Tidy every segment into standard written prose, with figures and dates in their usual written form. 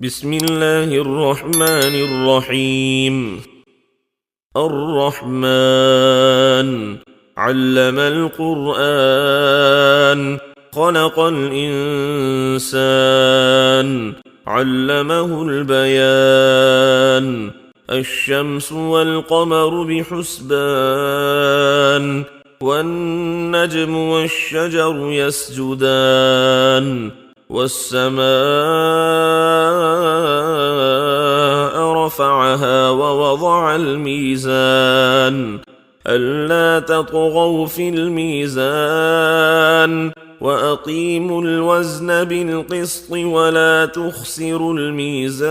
بسم الله الرحمن الرحيم. الرحمن علم القرآن، خلق الإنسان، علمه البيان. الشمس والقمر بحسبان، والنجم والشجر يسجدان، والسماء رفعها ووضع الميزان ألا تطغوا في الميزان وأقيموا الوزن بالقسط ولا تخسروا الميزان.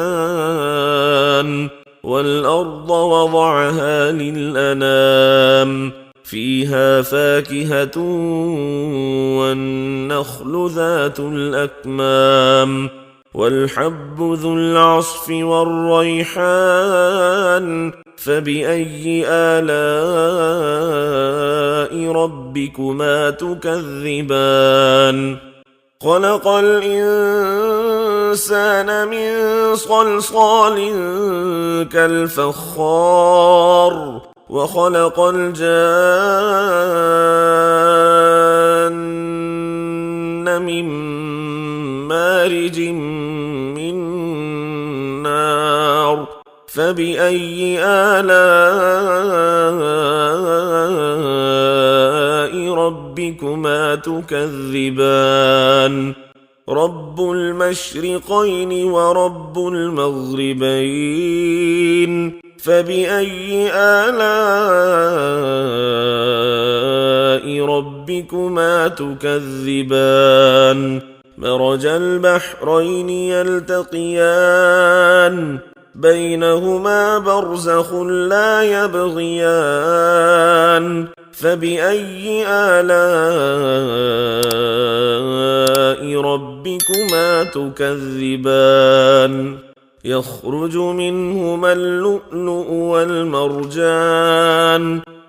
والأرض وضعها للأنام، فيها فاكهة والنخل ذات الأكمام، والحب ذو العصف والريحان. فبأي آلاء ربكما تكذبان؟ خلق الإنسان من صلصال كالفخار، وخلق الجان من مارج من نار. فبأي آلاء ربكما تكذبان؟ رب المشرقين ورب المغربين. فبأي آلاء ربكما تكذبان؟ مرج البحرين يلتقيان، بينهما برزخ لا يبغيان. فبأي آلاء ربكما تكذبان؟ يخرج منهما اللؤلؤ والمرجان.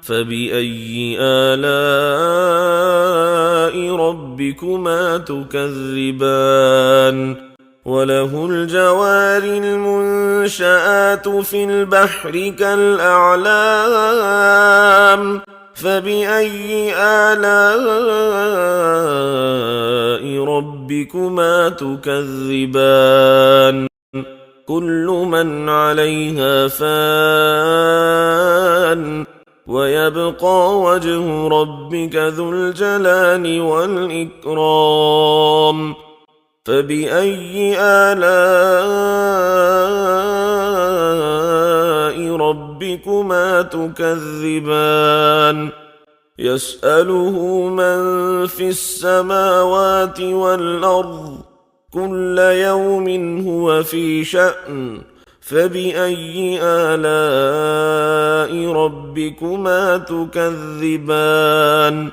فبأي آلاء ربكما تكذبان؟ وله الجوار المنشآت في البحر كالأعلام. فبأي آلاء ربكما تكذبان؟ كل من عليها فان، ويبقى وجه ربك ذو الجلال والإكرام. فبأي آلاء ربكما تكذبان؟ يسأله من في السماوات والأرض، كل يوم هو في شأن. فبأي آلاء ربكما تكذبان؟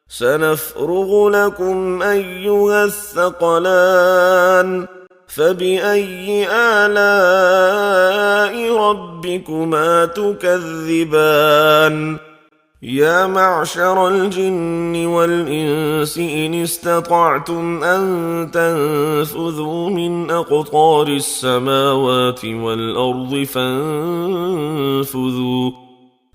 سنفرغ لكم أيها الثقلان. فبأي آلاء ربكما تكذبان؟ يا معشر الجن والإنس إن استطعتم أن تنفذوا من أقطار السماوات والأرض فانفذوا،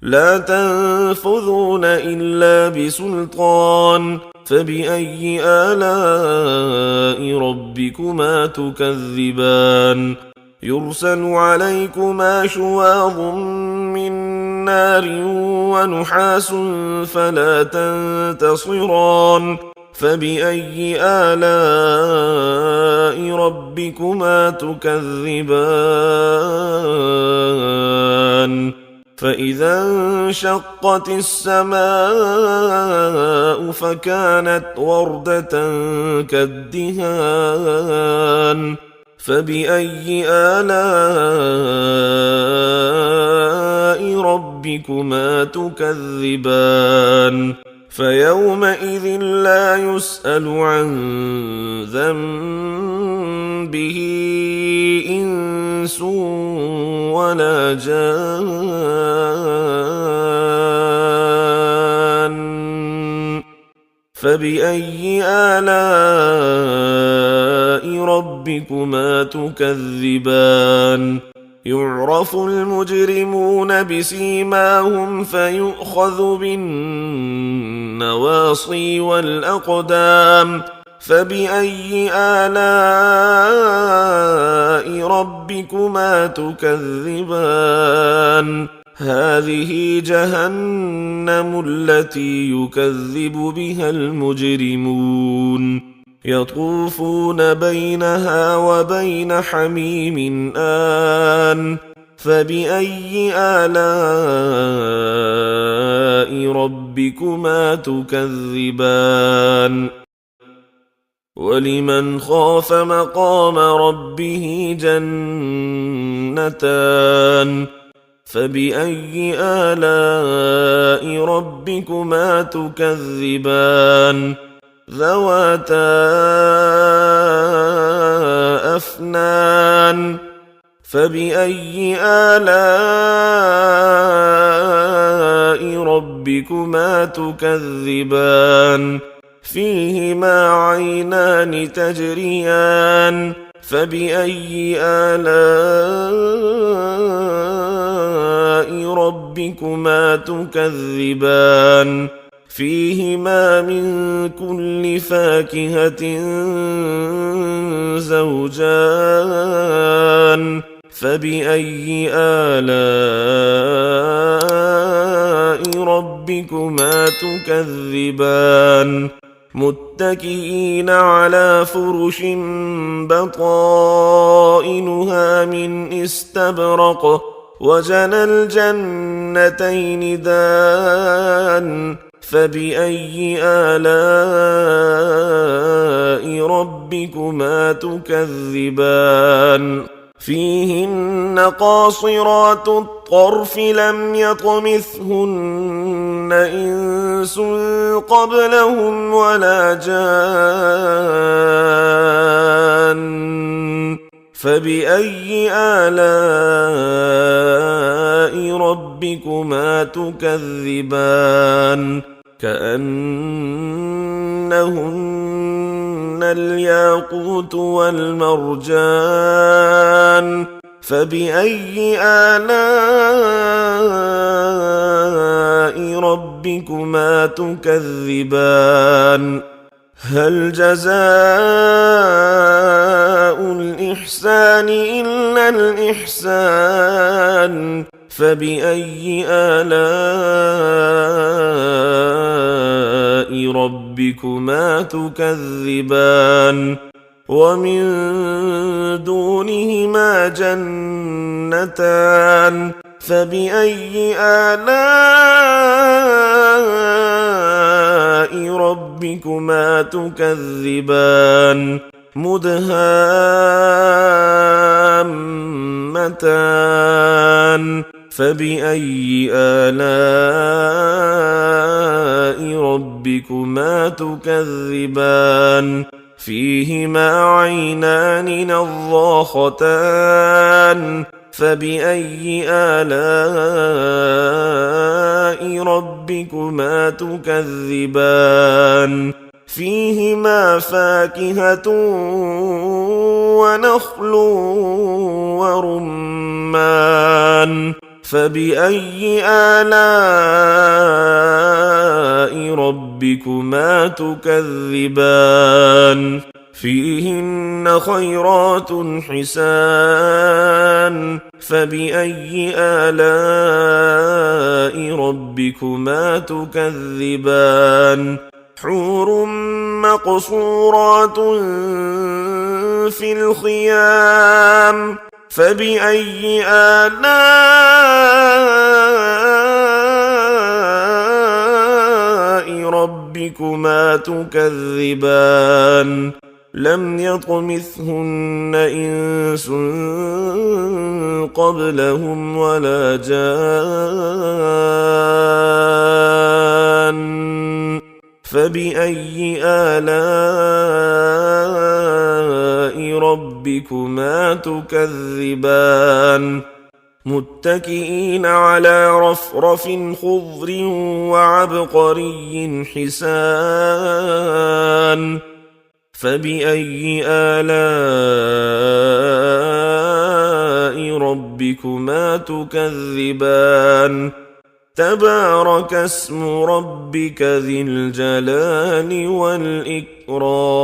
لا تنفذون إلا بسلطان. فبأي آلاء ربكما تكذبان؟ يرسل عليكما شواظ من نار ونحاس فلا تنتصران. فبأي آلاء ربكما تكذبان؟ فإذا انشقت السماء فكانت وردة كالدهان. فبأي آلاء ربكما تكذبان؟ فيومئذ لا يسأل عن ذنبه إنس ولا جان. فبأي آلاء ربكما ربكما تكذبان يعرف المجرمون بسيماهم فيؤخذ بالنواصي والأقدام فبأي آلاء ربكما تكذبان هذه جهنم التي يكذب بها المجرمون يطوفون بينها وبين حميم آن فبأي آلاء ربكما تكذبان ولمن خاف مقام ربه جنتان فبأي آلاء ربكما تكذبان ذواتا أفنان فبأي آلاء ربكما تكذبان فيهما عينان تجريان فبأي آلاء ربكما تكذبان فيهما من كل فاكهة زوجان فبأي آلاء ربكما تكذبان متكئين على فرش بطائنها من استبرق وجنى الجنتين دان فبأي آلاء ربكما تكذبان فيهن قاصرات الطرف لم يطمثهن إنس قبلهم ولا جان فبأي آلاء ربكما تكذبان كأنهن الياقوت والمرجان فبأي آلاء ربكما تكذبان هل جزاء الإحسان إلا الإحسان فبأي آلاء ربكما تكذبان ومن دونهما جنتان فبأي آلاء ربكما تكذبان مدهامتان فبأي آلاء ربكما تكذبان فيهما عينان نضاختان فبأي آلاء ربكما تكذبان فيهما فاكهة ونخل ورمان فبأي آلاء ربكما تكذبان فيهن خيرات حسان فبأي آلاء ربكما تكذبان حور مقصورات في الخيام فبأي آلاء ربكما تكذبان لم يطمثهن إنس قبلهم ولا جان فبأي آلاء ربكما تكذبان متكئين على رفرف خضر وعبقري حسان فبأي آلاء ربكما تكذبان تبارك اسم ربك ذي الجلال والإكرام